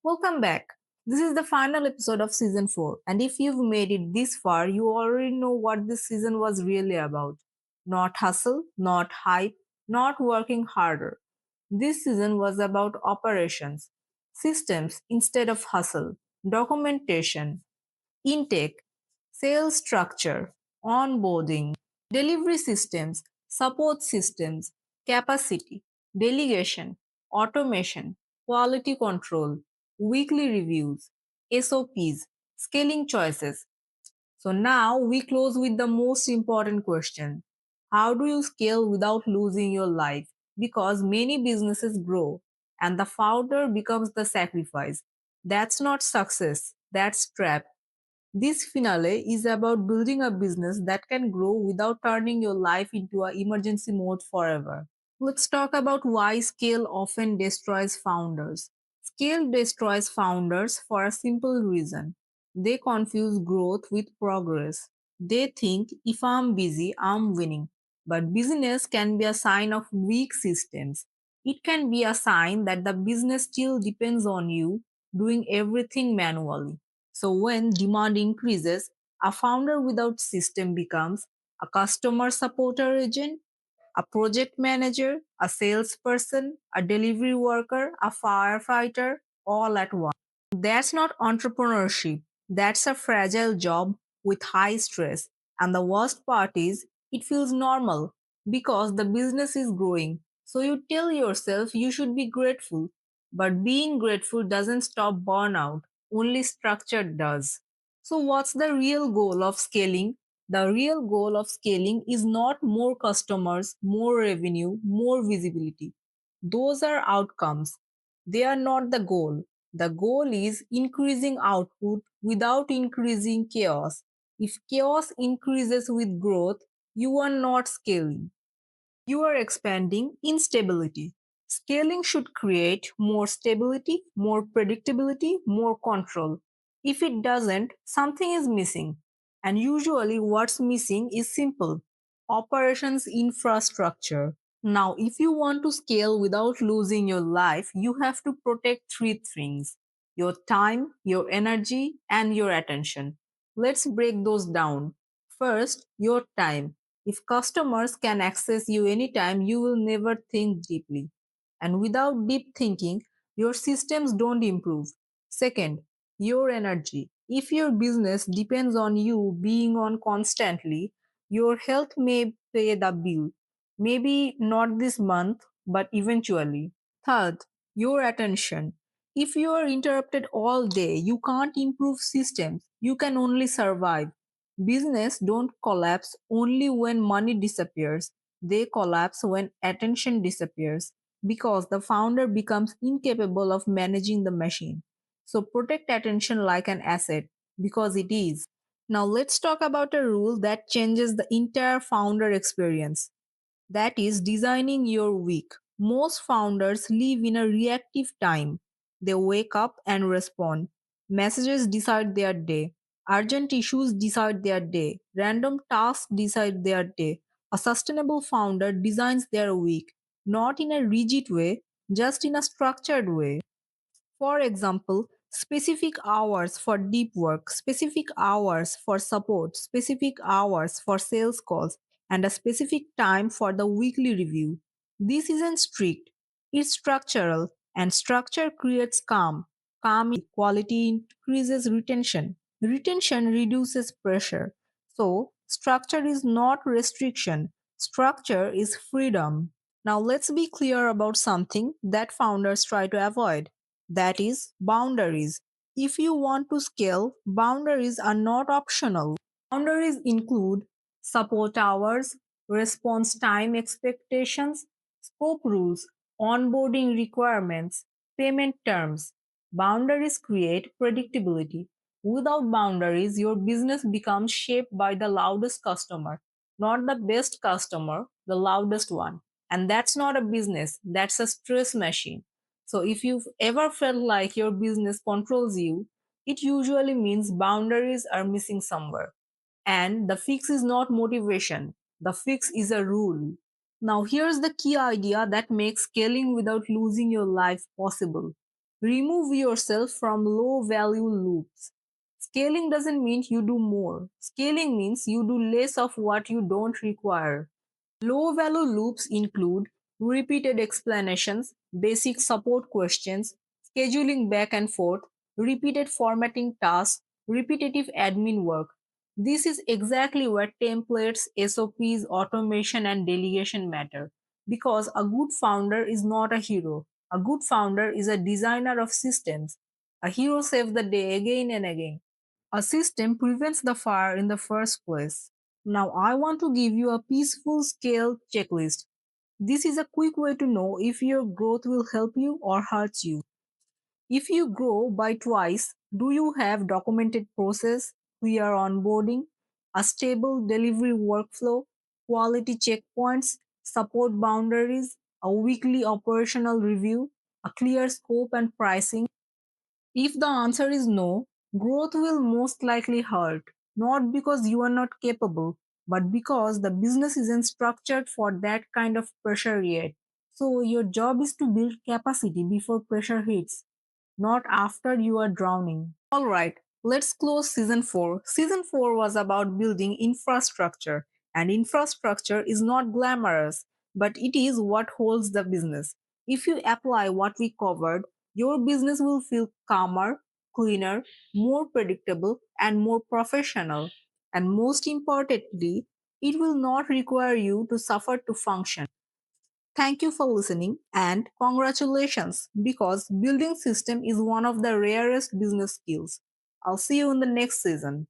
Welcome back. This is the final episode of season 4, and if you've made it this far, you already know what this season was really about. Not hustle, not hype, not working harder. This season was about operations, systems instead of hustle, documentation, intake, sales structure, onboarding, delivery systems, support systems, capacity, delegation, automation, quality control, weekly reviews, SOPs, scaling choices. So now we close with the most important question. How do you scale without losing your life? Because many businesses grow and the founder becomes the sacrifice. That's not success, that's trap. This finale is about building a business that can grow without turning your life into an emergency mode forever. Let's talk about why scale often destroys founders. Scale destroys founders for a simple reason. They confuse growth with progress. They think if I'm busy, I'm winning. But business can be a sign of weak systems. It can be a sign that the business still depends on you doing everything manually. So when demand increases, a founder without system becomes a customer supporter agent, a project manager, a salesperson, a delivery worker, a firefighter, all at once. That's not entrepreneurship. That's a fragile job with high stress. And the worst part is, it feels normal because the business is growing. So you tell yourself you should be grateful. But being grateful doesn't stop burnout, only structure does. So, what's the real goal of scaling? The real goal of scaling is not more customers, more revenue, more visibility. Those are outcomes. They are not the goal. The goal is increasing output without increasing chaos. If chaos increases with growth, you are not scaling. You are expanding instability. Scaling should create more stability, more predictability, more control. If it doesn't, something is missing. And usually, what's missing is simple operations infrastructure. Now, if you want to scale without losing your life, you have to protect three things: your time, your energy, and your attention. Let's break those down. First, your time. If customers can access you anytime, you will never think deeply. And without deep thinking, your systems don't improve. Second, your energy. If your business depends on you being on constantly, your health may pay the bill. Maybe not this month, but eventually. Third, your attention. If you are interrupted all day, you can't improve systems. You can only survive. Business don't collapse only when money disappears. They collapse when attention disappears because the founder becomes incapable of managing the machine. So protect attention like an asset because it is. Now let's talk about a rule that changes the entire founder experience. That is designing your week. Most founders live in a reactive time. They wake up and respond. Messages decide their day. Urgent issues decide their day. Random tasks decide their day. A sustainable founder designs their week, not in a rigid way, just in a structured way. For example, specific hours for deep work, specific hours for support, specific hours for sales calls, and a specific time for the weekly review. This isn't strict, it's structural, and structure creates calm. Calm quality increases retention. Retention reduces pressure. So, structure is not restriction, structure is freedom. Now, let's be clear about something that founders try to avoid, that is, boundaries. If you want to scale, boundaries are not optional. Boundaries include support hours, response time expectations, scope rules, onboarding requirements, payment terms. Boundaries create predictability. Without boundaries, your business becomes shaped by the loudest customer, not the best customer, the loudest one. And that's not a business, that's a stress machine. So if you've ever felt like your business controls you, it usually means boundaries are missing somewhere. And the fix is not motivation, the fix is a rule. Now, here's the key idea that makes scaling without losing your life possible. Remove yourself from low value loops. Scaling doesn't mean you do more. Scaling means you do less of what you don't require. Low value loops include repeated explanations, basic support questions, scheduling back and forth, repeated formatting tasks, repetitive admin work. This is exactly where templates, SOPs, automation, and delegation matter. Because a good founder is not a hero. A good founder is a designer of systems. A hero saves the day again and again. A system prevents the fire in the first place. Now, I want to give you a peaceful scale checklist. This is a quick way to know if your growth will help you or hurt you. If you grow by twice, do you have documented process, clear onboarding, a stable delivery workflow, quality checkpoints, support boundaries, a weekly operational review, a clear scope and pricing? If the answer is no, growth will most likely hurt, not because you are not capable, but because the business isn't structured for that kind of pressure yet. So, your job is to build capacity before pressure hits, not after you are drowning. Alright, let's close season 4. Season 4 was about building infrastructure, and infrastructure is not glamorous, but it is what holds the business. If you apply what we covered, your business will feel calmer, cleaner, more predictable, and more professional. And most importantly, it will not require you to suffer to function. Thank you for listening and congratulations because building system is one of the rarest business skills. I'll see you in the next season.